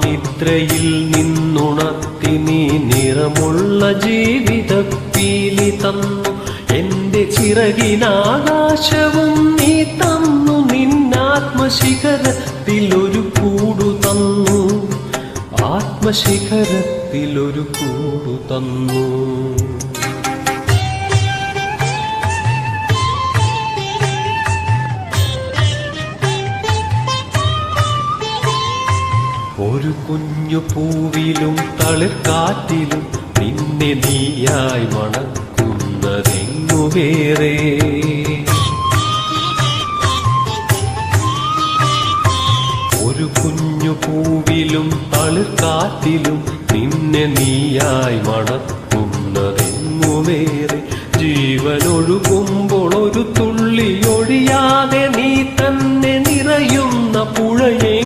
നിദ്രയിൽ നിന്നുണർത്തി നീ നിറമുള്ള ജീവിതപ്പീലി തന്നു. എന്റെ ചിറകിനാകാശവും നീ തന്നു. നിന്നാത്മശിഖരത്തിലൊരു കൂടു തന്നു. ആത്മശിഖരത്തിലൊരു കൂടു തന്നു. ഒരു കുഞ്ഞു പൂവിലും തളിർക്കാറ്റിലും നിന്നെ നീയായി മണക്കുന്നതെങ്ങു വേറെ. ഒരു കുഞ്ഞു പൂവിലും തളിർക്കാറ്റിലും നിന്നെ നീയായി മണക്കുന്നതെങ്ങു വേറെ. ജീവനൊഴുകുമ്പോൾ ഒരു തുള്ളി ഒഴിയാതെ നീ തന്നെ നിറയുന്ന പുഴയെ